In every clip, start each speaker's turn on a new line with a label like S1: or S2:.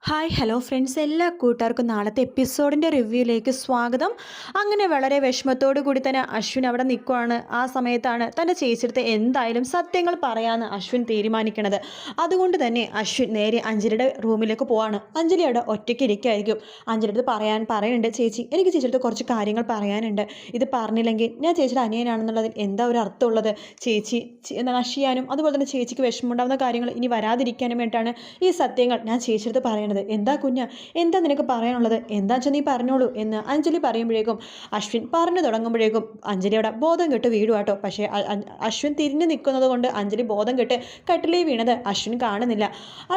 S1: Hi hello friends, എല്ലാ കൂട്ടുകാർക്കും നാളത്തെ എപ്പിസോഡിൻ്റെ റിവ്യൂയിലേക്ക് സ്വാഗതം. അങ്ങനെ വളരെ വിഷമത്തോടു കൂടി തന്നെ അശ്വിൻ അവിടെ നിൽക്കുവാണ്. ആ സമയത്താണ് തൻ്റെ ചേച്ചിയുടെ എന്തായാലും സത്യങ്ങൾ പറയാമെന്ന് അശ്വിൻ തീരുമാനിക്കണത്. അതുകൊണ്ട് തന്നെ അശ്വിൻ നേരെ അഞ്ജലിയുടെ റൂമിലേക്ക് പോവാണ്. അഞ്ജലി അവിടെ ഒറ്റയ്ക്ക് ഇരിക്കുമായിരിക്കും. അഞ്ജലിയുടെ പറയുന്നുണ്ട്, ചേച്ചി എനിക്ക് ചേച്ചിയുടെ കുറച്ച് കാര്യങ്ങൾ പറയാനുണ്ട്. ഇത് പറഞ്ഞില്ലെങ്കിൽ ഞാൻ ചേച്ചിയുടെ അനിയനാണെന്നുള്ളതിൽ എന്താ ഒരു അർത്ഥമുള്ളത്? ചേച്ചി നശിയാനും അതുപോലെ തന്നെ ചേച്ചിക്ക് വിഷമമുണ്ടാകുന്ന കാര്യങ്ങൾ ഇനി വരാതിരിക്കാനും വേണ്ടിയിട്ടാണ് ഈ സത്യങ്ങൾ ഞാൻ ചേച്ചിയുടെ പറയണത്. എന്താ കുഞ്ഞ, എന്താ നിനക്ക് പറയാനുള്ളത്? എന്താ വെച്ചാൽ നീ പറഞ്ഞോളൂ എന്ന് അഞ്ജലി പറയുമ്പോഴേക്കും അശ്വിൻ പറഞ്ഞു തുടങ്ങുമ്പോഴേക്കും അഞ്ജലിയുടെ ബോധം കെട്ട് വീടുവാട്ടോ. പക്ഷേ അശ്വിൻ തിരിഞ്ഞു നിൽക്കുന്നത് കൊണ്ട് അഞ്ജലി ബോധം കെട്ട് കട്ടിലേ വീണത് അശ്വിൻ കാണുന്നില്ല.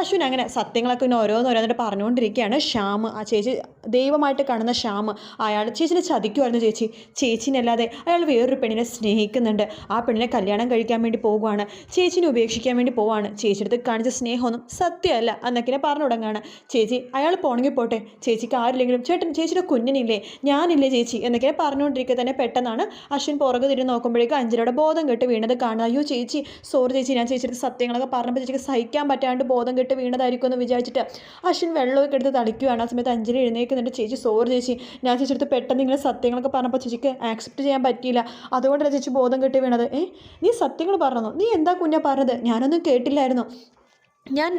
S1: അശ്വിൻ അങ്ങനെ സത്യങ്ങളൊക്കെ ഇങ്ങനെ ഓരോന്നോരോന്നിട്ട് പറഞ്ഞുകൊണ്ടിരിക്കുകയാണ്. ശ്യാം, ആ ചേച്ചി ദൈവമായിട്ട് കാണുന്ന ശ്യാം, അയാൾ ചേച്ചിനെ ചതിക്കുമായിരുന്നു. ചേച്ചിനല്ലാതെ അയാൾ വേറൊരു പെണ്ണിനെ സ്നേഹിക്കുന്നുണ്ട്. ആ പെണ്ണിനെ കല്യാണം കഴിക്കാൻ വേണ്ടി പോകുവാണ്, ചേച്ചിനെ ഉപേക്ഷിക്കാൻ വേണ്ടി പോവാണ്. ചേച്ചിയുടെ കാണിച്ച സ്നേഹമൊന്നും സത്യമല്ല എന്നൊക്കെ പറഞ്ഞു തുടങ്ങുകയാണ്. ചേച്ചി അയാൾ പോണെങ്കിൽ പോട്ടെ, ചേച്ചിക്ക് ആരില്ലെങ്കിലും ചേച്ചിയുടെ കുഞ്ഞിനില്ലേ, ഞാനില്ലേ ചേച്ചി എന്നൊക്കെ പറഞ്ഞുകൊണ്ടിരിക്കുക തന്നെ പെട്ടെന്നാണ് അശ്വിൻ പുറകെ തിരിഞ്ഞ് നോക്കുമ്പോഴേക്കും അഞ്ജലിയുടെ ബോധം കെട്ട് വീണത് കാണുക. അയ്യോ ചേച്ചി, സോറി ചേച്ചി, ഞാൻ ചേച്ചിയുടെ സത്യങ്ങളൊക്കെ പറഞ്ഞപ്പോൾ ചേച്ചിക്ക് സഹിക്കാൻ പറ്റാണ്ട് ബോധം കെട്ട് വീണതായിരിക്കും എന്ന് വിചാരിച്ചിട്ട് അശ്വിൻ വെള്ളമൊക്കെ എടുത്ത് തളിക്കുകയാണ്. ആ സമയത്ത് അഞ്ജലി എഴുന്നേൽക്കുന്നുണ്ട്. ചേച്ചി സോറി ചേച്ചി, ഞാൻ ചേച്ചിയുടെ പെട്ടെന്ന് ഇങ്ങനെ സത്യങ്ങളൊക്കെ പറഞ്ഞപ്പോൾ ചേച്ചിക്ക് ആക്സെപ്റ്റ് ചെയ്യാൻ പറ്റിയില്ല, അതുകൊണ്ടല്ല ചേച്ചി ബോധം കെട്ട് വീണത്. നീ സത്യങ്ങൾ പറഞ്ഞോ? നീ എന്താ കുഞ്ഞാ പറഞ്ഞത്? ഞാനൊന്നും കേട്ടില്ലായിരുന്നു.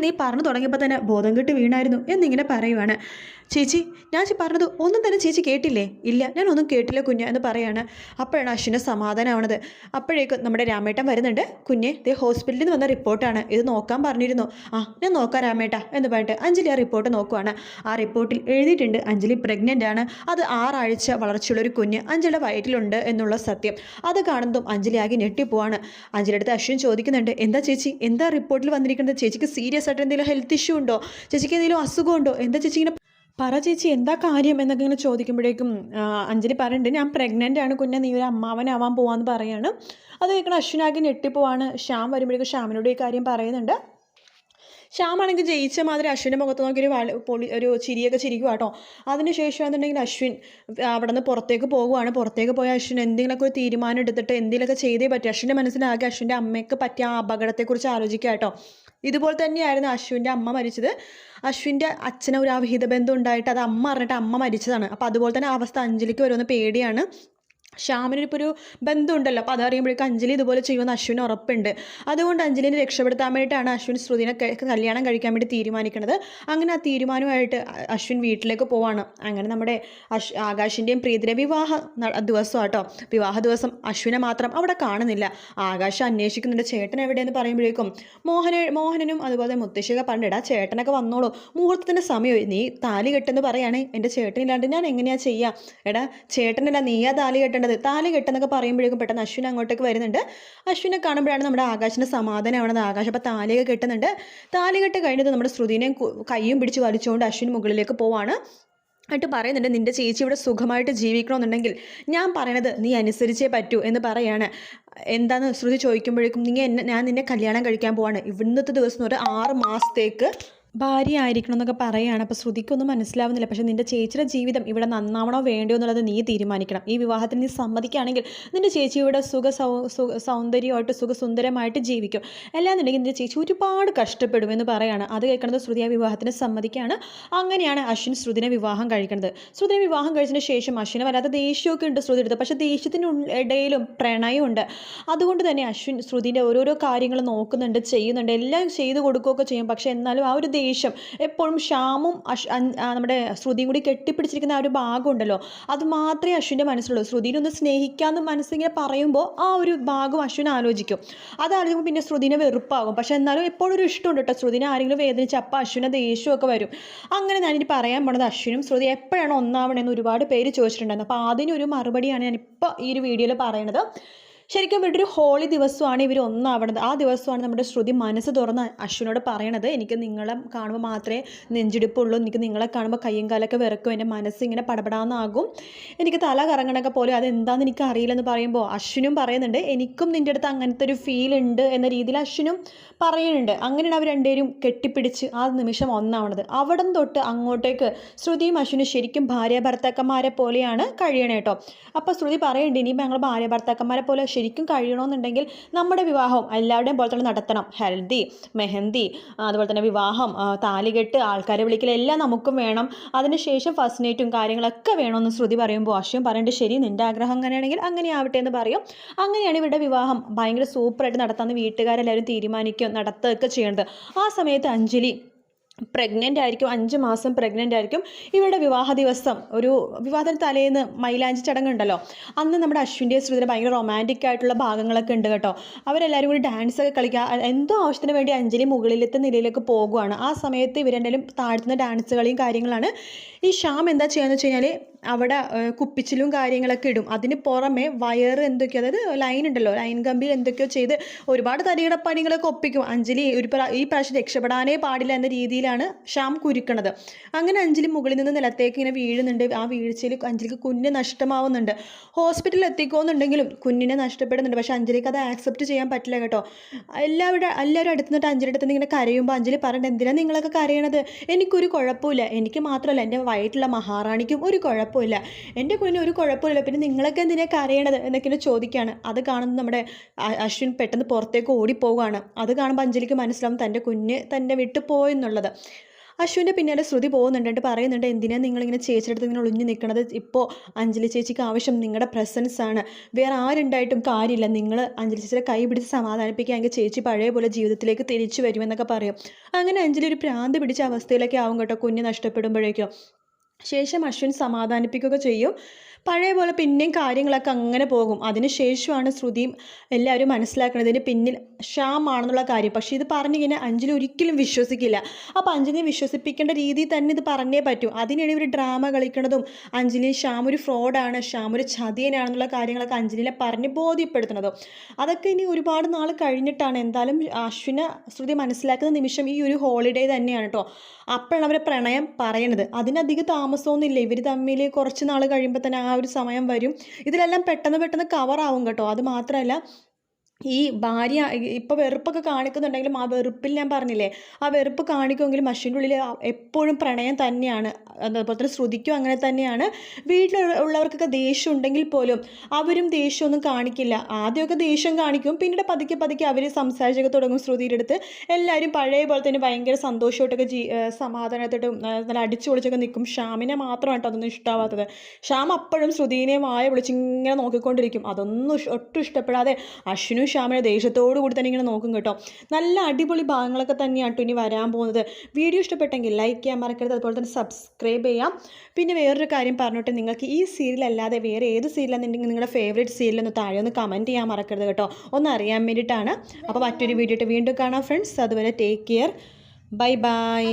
S1: നീ പറഞ്ഞു തുടങ്ങിയപ്പോൾ തന്നെ ബോധം കെട്ട് വീണായിരുന്നു എന്നിങ്ങനെ പറയുവാണ്. ചേച്ചി, ഞാൻ പറഞ്ഞത് ഒന്നും തന്നെ ചേച്ചി കേട്ടില്ലേ? ഇല്ല, ഞാൻ ഒന്നും കേട്ടില്ല കുഞ്ഞ് എന്ന് പറയാണ്. അപ്പോഴാണ് അശ്വിന് സമാധാനമാവണത്. അപ്പോഴേക്കും നമ്മുടെ രാമേട്ടൻ വരുന്നുണ്ട്. കുഞ്ഞെ, ദേ ഹോസ്പിറ്റലിൽ നിന്ന് വന്ന റിപ്പോർട്ടാണ്, ഇത് നോക്കാൻ പറഞ്ഞിരുന്നു. ഞാൻ നോക്കാം രാമേട്ട എന്ന് പറഞ്ഞിട്ട് അഞ്ജലി ആ റിപ്പോർട്ട് നോക്കുവാണ്. ആ റിപ്പോർട്ടിൽ എഴുതിയിട്ടുണ്ട് അഞ്ജലി പ്രഗ്നൻ്റ് ആണ്. അത് 6 ആഴ്ച വളർച്ചയുള്ളൊരു കുഞ്ഞ് അഞ്ജലിയുടെ വയറ്റിലുണ്ട് എന്നുള്ള സത്യം. അത് കാണുന്നതും അഞ്ജലി ആകെ ഞെട്ടിപ്പോവാണ്. അഞ്ജലിയുടെ അടുത്ത് അശ്വിൻ ചോദിക്കുന്നുണ്ട്, എന്താ ചേച്ചി, എന്താ റിപ്പോർട്ടിൽ വന്നിരിക്കുന്നത്? ചേച്ചിക്ക് സീരിയസ് ആയിട്ട് എന്തെങ്കിലും ഹെൽത്ത് ഇഷ്യൂ ഉണ്ടോ? ചേച്ചിക്ക് എന്തെങ്കിലും അസുഖമുണ്ടോ? എന്താ ചേച്ചി ഇങ്ങനെ പറ ചേച്ചി, എന്താ കാര്യം എന്നൊക്കെ ഇങ്ങനെ ചോദിക്കുമ്പോഴേക്കും അഞ്ജലി പറയുന്നുണ്ട്, ഞാൻ പ്രഗ്നൻ്റ് ആണ് കുഞ്ഞെ, നീ ഒരു അമ്മാവനാവാൻ പോവാന്ന് പറയാണ്. അത് കേൾക്കണം അശ്വിനാകെ ഞെട്ടിപ്പോവാണ്. ശ്യാം വരുമ്പോഴേക്കും ശ്യാമിനോട് ഈ കാര്യം പറയുന്നുണ്ട്. ശ്യാമാണെങ്കിൽ ജയിച്ച മാതിരി അശ്വിൻ്റെ മുഖത്ത് നോക്കി ഒരു ചിരിയൊക്കെ ചിരിക്കുക കേട്ടോ. അതിനുശേഷം എന്നുണ്ടെങ്കിൽ അശ്വിൻ അവിടെ നിന്ന് പുറത്തേക്ക് പോകുവാണ്. പുറത്തേക്ക് പോയ അശ്വിൻ എന്തെങ്കിലുമൊക്കെ ഒരു തീരുമാനം എടുത്തിട്ട് എന്തെങ്കിലുമൊക്കെ ചെയ്തേ പറ്റും. അശ്വിൻ്റെ മനസ്സിലാകെ അശ്വിൻ്റെ അമ്മയ്ക്ക് പറ്റിയ ആ അപകടത്തെക്കുറിച്ച് ആലോചിക്കുക കേട്ടോ. ഇതുപോലെ തന്നെയായിരുന്നു അശ്വിൻ്റെ അമ്മ മരിച്ചത്. അശ്വിൻ്റെ അച്ഛന് ഒരു അവിഹിത ബന്ധം ഉണ്ടായിട്ട് അത് അമ്മ അറിഞ്ഞിട്ട് അമ്മ മരിച്ചതാണ്. അപ്പോൾ അതുപോലെ തന്നെ അവസ്ഥ അഞ്ജലിക്ക് വരുമെന്ന് പേടിയാണ്. ശ്യാമിനിപ്പോൾ ഒരു ബന്ധമുണ്ടല്ലോ, അപ്പോൾ അതറിയുമ്പോഴേക്കും അഞ്ജലി ഇതുപോലെ ചെയ്യുമെന്ന് അശ്വിന് ഉറപ്പുണ്ട്. അതുകൊണ്ട് അഞ്ജലിനെ രക്ഷപ്പെടുത്താൻ വേണ്ടിയിട്ടാണ് അശ്വിൻ ശ്രുതിനെ കല്യാണം കഴിക്കാൻ വേണ്ടി തീരുമാനിക്കുന്നത്. അങ്ങനെ ആ തീരുമാനമായിട്ട് അശ്വിൻ വീട്ടിലേക്ക് പോവാണ്. അങ്ങനെ നമ്മുടെ ആകാശിൻ്റെയും പ്രീതിയുടെ വിവാഹ ദിവസം കേട്ടോ. വിവാഹ ദിവസം അശ്വിനെ മാത്രം അവിടെ കാണുന്നില്ല. ആകാശ് അന്വേഷിക്കുന്നുണ്ട് ചേട്ടൻ എവിടെയെന്ന് പറയുമ്പോഴേക്കും മോഹനനും അതുപോലെ മുത്തശ്ശിയൊക്കെ പറഞ്ഞിടാ, ചേട്ടനൊക്കെ വന്നോളൂ, മുഹൂർത്തത്തിൻ്റെ സമയമായി, നീ താലി കെട്ടെന്ന് പറയുകയാണെങ്കിൽ എൻ്റെ ചേട്ടനില്ലാണ്ട് ഞാൻ എങ്ങനെയാണ് ചെയ്യുക? എടാ ചേട്ടനല്ല, നീയാ താലി കെട്ടേണ്ടത്. താലി കെട്ടെന്നൊക്കെ പറയുമ്പോഴേക്കും പെട്ടെന്ന് അശ്വിൻ അങ്ങോട്ടേക്ക് വരുന്നുണ്ട്. അശ്വിനെ കാണുമ്പോഴാണ് നമ്മുടെ ആകാശിൻ്റെ സമാധാനമാണത്. ആകാശ് അപ്പോൾ താലിയൊക്കെ കെട്ടുന്നുണ്ട്. താലി കെട്ട് കഴിഞ്ഞത് നമ്മുടെ ശ്രുതിനെയും കയ്യും പിടിച്ച് വലിച്ചുകൊണ്ട് അശ്വിൻ മുകളിലേക്ക് പോവാണ്. എന്നിട്ട് പറയുന്നുണ്ട്, നിൻ്റെ ചേച്ചി ഇവിടെ സുഖമായിട്ട് ജീവിക്കണമെന്നുണ്ടെങ്കിൽ ഞാൻ പറയണത് നീ അനുസരിച്ചേ പറ്റൂ എന്ന് പറയാണ്. എന്താന്ന് ശ്രുതി ചോദിക്കുമ്പോഴേക്കും ഞാൻ നിന്നെ കല്യാണം കഴിക്കാൻ പോവാണ്, ഇന്നത്തെ ദിവസം ഒരു 6 മാസത്തേക്ക് ഭാര്യ ആയിരിക്കണം എന്നൊക്കെ പറയുകയാണ്. അപ്പോൾ ശ്രുതിക്കൊന്നും മനസ്സിലാവുന്നില്ല. പക്ഷേ നിൻ്റെ ചേച്ചിയുടെ ജീവിതം ഇവിടെ നന്നാവണോ വേണ്ടയോ എന്നുള്ളത് നീ തീരുമാനിക്കണം. ഈ വിവാഹത്തിന് നീ സമ്മതിക്കുകയാണെങ്കിൽ നിൻ്റെ ചേച്ചി ഇവിടെ സൗന്ദര്യമായിട്ട് സുഖസുന്ദരമായിട്ട് ജീവിക്കും. അല്ലാന്നുണ്ടെങ്കിൽ നിൻ്റെ ചേച്ചി ഒരുപാട് കഷ്ടപ്പെടുമെന്ന് പറയുകയാണ്. അത് കേൾക്കുന്നത് ശ്രുതി ആ വിവാഹത്തിന് സമ്മതിക്കുകയാണ്. അങ്ങനെയാണ് അശ്വിൻ ശ്രുതിനെ വിവാഹം കഴിക്കുന്നത്. ശ്രുതിനെ വിവാഹം കഴിച്ചതിന് ശേഷം അശ്വിന് വരാത്ത ദേഷ്യമൊക്കെ ഉണ്ട് ശ്രുതി എടുത്ത്. പക്ഷേ ദേഷ്യത്തിന് ഇടയിലും പ്രണയമുണ്ട്. അതുകൊണ്ട് തന്നെ അശ്വിൻ ശ്രുതിൻ്റെ ഓരോരോ കാര്യങ്ങൾ നോക്കുന്നുണ്ട്, ചെയ്യുന്നുണ്ട്, എല്ലാം ചെയ്തു കൊടുക്കുകയൊക്കെ ചെയ്യും. പക്ഷേ എന്നാലും ആ ഒരു ദേഷ്യം എപ്പോഴും ശ്യാമും നമ്മുടെ ശ്രുതിയും കൂടി കെട്ടിപ്പിടിച്ചിരിക്കുന്ന ആ ഒരു ഭാഗം ഉണ്ടല്ലോ, അത് മാത്രമേ അശ്വിൻ്റെ മനസ്സിലുള്ളൂ. ശ്രുതിനൊന്ന് സ്നേഹിക്കാമെന്ന് മനസ്സിങ്ങനെ പറയുമ്പോൾ ആ ഒരു ഭാഗം അശ്വിൻ ആലോചിക്കും. അതാലോചിക്കുമ്പോൾ പിന്നെ ശ്രുതിനെ വെറുപ്പാകും. പക്ഷേ എന്നാലും എപ്പോഴും ഒരു ഇഷ്ടമുണ്ട് കേട്ടോ. ശ്രുതിനെ ആരെങ്കിലും വേദനിച്ച് അപ്പോൾ അശ്വിനെ ദേഷ്യമൊക്കെ വരും. അങ്ങനെ ഞാനിനി പറയാൻ പോണത് അശ്വിനും ശ്രുതി എപ്പോഴാണ് ഒന്നാവണമെന്ന് ഒരുപാട് പേര് ചോദിച്ചിട്ടുണ്ടായിരുന്നു. അപ്പോൾ അതിനൊരു മറുപടിയാണ് ഞാനിപ്പോൾ ഈ ഒരു വീഡിയോയിൽ പറയുന്നത്. ശരിക്കും ഇവിടെ ഒരു ഹോളി ദിവസമാണ് ഇവർ ഒന്നാവണത്. ആ ദിവസമാണ് നമ്മുടെ ശ്രുതി മനസ്സ് തുറന്ന് അശ്വിനോട് പറയണത്, എനിക്ക് നിങ്ങളെ കാണുമ്പോൾ മാത്രമേ നെഞ്ചിടിപ്പുള്ളൂ, എനിക്ക് നിങ്ങളെ കാണുമ്പോൾ കയ്യും കാലൊക്കെ വിറക്കും, എൻ്റെ മനസ്സിങ്ങനെ പടപടാന്നാകും, എനിക്ക് തല കറങ്ങണൊക്കെ പോലെ, അതെന്താണെന്ന് എനിക്ക് അറിയില്ലെന്ന് പറയുമ്പോൾ അശ്വിനും പറയുന്നുണ്ട്, എനിക്കും നിൻ്റെ അടുത്ത് അങ്ങനത്തെ ഒരു ഫീൽ ഉണ്ട് എന്ന രീതിയിൽ അശ്വിനും പറയുന്നുണ്ട്. അങ്ങനെയാണ് അവർ രണ്ടുപേരും കെട്ടിപ്പിടിച്ച് ആ നിമിഷം ഒന്നാവണത്. അവിടം തൊട്ട് അങ്ങോട്ടേക്ക് ശ്രുതിയും അശ്വിനും ശരിക്കും ഭാര്യ ഭർത്താക്കന്മാരെ പോലെയാണ് കഴിയണേ കേട്ടോ. അപ്പോൾ ശ്രുതി പറയുന്നുണ്ട്, ഇനിയിപ്പോൾ ഞങ്ങൾ ഭാര്യ ഭർത്താക്കന്മാരെ പോലെ ശരിക്കും കഴിയണമെന്നുണ്ടെങ്കിൽ നമ്മുടെ വിവാഹം എല്ലാവരുടെയും പോലെ തന്നെ നടത്തണം. ഹൽദി, മെഹന്തി, അതുപോലെ തന്നെ വിവാഹം, താലികെട്ട്, ആൾക്കാരെ വിളിക്കലെല്ലാം നമുക്കും വേണം. അതിനുശേഷം ഫസ്റ്റ് നൈറ്റും കാര്യങ്ങളൊക്കെ വേണമെന്ന് ശ്രുതി പറയുമ്പോൾ അശ്വിൻ പറയേണ്ടത് ശരി, നിൻ്റെ ആഗ്രഹം അങ്ങനെയാണെങ്കിൽ അങ്ങനെ ആവട്ടെ എന്ന് പറയും. അങ്ങനെയാണ് ഇവരുടെ വിവാഹം ഭയങ്കര സൂപ്പറായിട്ട് നടത്താമെന്ന് വീട്ടുകാരെല്ലാവരും തീരുമാനിക്കും, നടത്തുകയൊക്കെ ചെയ്യുന്നത്. ആ സമയത്ത് അഞ്ജലി പ്രഗ്നൻ്റ് ആയിരിക്കും, 5 മാസം പ്രഗ്നൻ്റ് ആയിരിക്കും. ഇവരുടെ വിവാഹ ദിവസം ഒരു വിവാഹത്തിന് തലേന്ന് മൈലാഞ്ചി ചടങ്ങുണ്ടല്ലോ, അന്ന് നമ്മുടെ അശ്വിൻ്റെ ശ്രുതിയുടെ ഭയങ്കര റൊമാൻറ്റിക് ആയിട്ടുള്ള ഭാഗങ്ങളൊക്കെ ഉണ്ട് കേട്ടോ. അവരെല്ലാവരും കൂടി ഡാൻസൊക്കെ കളിക്കുക. എന്തോ ആവശ്യത്തിന് വേണ്ടി അഞ്ജലി മുകളിലത്തെ നിലയിലേക്ക് പോകുകയാണ്. ആ സമയത്ത് ഇവരെന്തായാലും താഴ്ത്തുന്ന ഡാൻസ് കളിയും കാര്യങ്ങളാണ്. ഈ ശ്യാം എന്താ ചെയ്യുകയെന്ന് വെച്ച് കഴിഞ്ഞാൽ അവിടെ കുപ്പിച്ചിലും കാര്യങ്ങളൊക്കെ ഇടും. അതിന് പുറമെ വയറ് എന്തൊക്കെയോ, അതായത് ലൈൻ ഉണ്ടല്ലോ, ലൈൻ കമ്പി എന്തൊക്കെയോ ചെയ്ത് ഒരുപാട് തരികിട പണികളൊക്കെ ഒപ്പിക്കും. അഞ്ജലി ഈ പ്രാവശ്യം രക്ഷപ്പെടാനേ പാടില്ല എന്ന രീതിയിലാണ് ശ്യാം കുരുക്കണത്. അങ്ങനെ അഞ്ജലി മുകളിൽ നിന്ന് നിലത്തേക്ക് ഇങ്ങനെ വീഴുന്നുണ്ട്. ആ വീഴ്ചയിൽ അഞ്ജലിക്ക് കുഞ്ഞ് നഷ്ടമാവുന്നുണ്ട്. ഹോസ്പിറ്റലിൽ എത്തിക്കുമെന്നുണ്ടെങ്കിലും കുഞ്ഞിനെ നഷ്ടപ്പെടുന്നുണ്ട്. പക്ഷേ അഞ്ജലിക്ക് അത് ആക്സെപ്റ്റ് ചെയ്യാൻ പറ്റില്ല കേട്ടോ. എല്ലാവരും അടുത്ത് നിന്നിട്ട് അഞ്ജലിയുടെ അടുത്ത് ഇങ്ങനെ കരയുമ്പോൾ അഞ്ജലി പറഞ്ഞിട്ട്, എന്തിനാണ് നിങ്ങളൊക്കെ കരയണത്? എനിക്കൊരു കുഴപ്പമില്ല, എനിക്ക് മാത്രമല്ല എൻ്റെ വയറ്റിലുള്ള മഹാറാണിക്കും ഒരു കുഴപ്പമില്ല, എൻ്റെ കുഞ്ഞിന് ഒരു കുഴപ്പമില്ല, പിന്നെ നിങ്ങളൊക്കെ എന്തിനാ കരയണത് എന്നൊക്കെ ചോദിക്കുകയാണ്. അത് കാണുന്നത് നമ്മുടെ അശ്വിൻ പെട്ടെന്ന് പുറത്തേക്ക് ഓടിപ്പോവുകയാണ്. അത് കാണുമ്പോൾ അഞ്ജലിക്ക് മനസ്സിലാവും തൻ്റെ കുഞ്ഞ് തന്നെ വിട്ടു പോയെന്നുള്ളത്. അശ്വിൻ്റെ പിന്നാലെ ശ്രുതി പോകുന്നുണ്ട്, പറയുന്നുണ്ട്, എന്തിനാണ് നിങ്ങളിങ്ങനെ ചേച്ചിയുടെ അടുത്ത് ഇങ്ങനെ ഒളിഞ്ഞു നിൽക്കണത്? ഇപ്പോൾ അഞ്ജലി ചേച്ചിക്ക് ആവശ്യം നിങ്ങളുടെ പ്രസൻസ് ആണ്, വേറെ ആരുണ്ടായിട്ടും കാര്യമില്ല. നിങ്ങൾ അഞ്ജലി ചേച്ചിയുടെ കൈ പിടിച്ച് സമാധാനിപ്പിക്കുകയാണെങ്കിൽ ചേച്ചി പഴയ പോലെ ജീവിതത്തിലേക്ക് തിരിച്ചു വരുമെന്നൊക്കെ പറയും. അങ്ങനെ അഞ്ജലി ഒരു ഭ്രാന്ത് പിടിച്ച അവസ്ഥയിലൊക്കെ ആവും കേട്ടോ കുഞ്ഞ് നഷ്ടപ്പെടുമ്പോഴേക്കും. ശേഷം അശ്വിൻ സമാധാനിപ്പിക്കുകയൊക്കെ ചെയ്യും. പഴയ പോലെ പിന്നെയും കാര്യങ്ങളൊക്കെ അങ്ങനെ പോകും. അതിനുശേഷമാണ് ശ്രുതിയും എല്ലാവരും മനസ്സിലാക്കുന്നത് ഇതിന് പിന്നിൽ ശ്യാം ആണെന്നുള്ള കാര്യം. പക്ഷേ ഇത് പറഞ്ഞിങ്ങനെ അഞ്ജലി ഒരിക്കലും വിശ്വസിക്കില്ല. അപ്പോൾ അഞ്ജലിയെ വിശ്വസിപ്പിക്കേണ്ട രീതിയിൽ തന്നെ ഇത് പറഞ്ഞേ പറ്റൂ. അതിനിടെ ഒരു ഡ്രാമ കളിക്കുന്നതും അഞ്ജലി ശ്യാം ഒരു ഫ്രോഡാണ്, ശ്യാം ഒരു ചതിയനാണെന്നുള്ള കാര്യങ്ങളൊക്കെ അഞ്ജലിനെ പറഞ്ഞ് ബോധ്യപ്പെടുത്തുന്നതും അതൊക്കെ ഇനി ഒരുപാട് നാൾ കഴിഞ്ഞിട്ടാണ്. എന്തായാലും അശ്വിനെ ശ്രുതി മനസ്സിലാക്കുന്ന നിമിഷം ഈ ഒരു ഹോളിഡേ തന്നെയാണ് കേട്ടോ. അപ്പോഴാണ് അവരെ പ്രണയം പറയണത്. അതിനധികം താമസമൊന്നുമില്ല, ഇവർ തമ്മിൽ കുറച്ച് നാൾ കഴിയുമ്പോൾ തന്നെ ആ ഒരു സമയം വരും. ഇതിലെല്ലാം പെട്ടെന്ന് കവറാവും കേട്ടോ. അത് മാത്രമല്ല, ഈ ഭാര്യ ഇപ്പോൾ വെറുപ്പൊക്കെ കാണിക്കുന്നുണ്ടെങ്കിലും ആ വെറുപ്പിൽ ഞാൻ പറഞ്ഞില്ലേ, ആ വെറുപ്പ് കാണിക്കുമെങ്കിലും അശ്വിൻ്റെ ഉള്ളിൽ എപ്പോഴും പ്രണയം തന്നെയാണ്. അതുപോലെ തന്നെ ശ്രുതിക്കും അങ്ങനെ തന്നെയാണ്. വീട്ടിലുള്ളവർക്കൊക്കെ ദേഷ്യം ഉണ്ടെങ്കിൽ പോലും അവരും ദേഷ്യമൊന്നും കാണിക്കില്ല. ആദ്യമൊക്കെ ദേഷ്യം കാണിക്കും, പിന്നീട് പതുക്കെ അവർ സംസാരിച്ചൊക്കെ തുടങ്ങും. ശ്രുതിയുടെ അടുത്ത് എല്ലാവരും പഴയ പോലെ തന്നെ ഭയങ്കര സന്തോഷമായിട്ടൊക്കെ സമാധാനത്തോട്ടും നല്ല അടിച്ചു പൊളിച്ചൊക്കെ നിൽക്കും. ശ്യാമിനെ മാത്രമായിട്ട് അതൊന്നും ഇഷ്ടമാവാത്തത്. ശ്യാം അപ്പോഴും ശ്രുതിനെ വായ വിളിച്ചിങ്ങനെ നോക്കിക്കൊണ്ടിരിക്കും. അതൊന്നും ഒട്ടും ഇഷ്ടപ്പെടാതെ അശ്വിനും ശ്യാമിനെ ദേഷ്യത്തോടു കൂടി തന്നെ ഇങ്ങനെ നോക്കും കേട്ടോ. നല്ല അടിപൊളി ഭാഗങ്ങളൊക്കെ തന്നെയാണ് ഇനി വരാൻ പോകുന്നത്. വീഡിയോ ഇഷ്ടപ്പെട്ടെങ്കിൽ ലൈക്ക് ചെയ്യാൻ മറക്കരുത്, അതുപോലെ തന്നെ സബ്സ്ക്രൈബ് ചെയ്യാം. പിന്നെ വേറൊരു കാര്യം പറഞ്ഞോട്ടെ, നിങ്ങൾക്ക് ഈ സീരിയൽ അല്ലാതെ വേറെ ഏത് സീരിയലാണെന്നുണ്ടെങ്കിൽ നിങ്ങളുടെ ഫേവറേറ്റ് സീരിയലൊന്ന് താഴെ ഒന്ന് കമൻറ്റ് ചെയ്യാൻ മറക്കരുത് കേട്ടോ, ഒന്ന് അറിയാൻ വേണ്ടിയിട്ടാണ്. അപ്പോൾ മറ്റൊരു വീഡിയോ വീണ്ടും കാണാം ഫ്രണ്ട്സ്. അതുവരെ ടേക്ക് കെയർ, ബൈ ബൈ.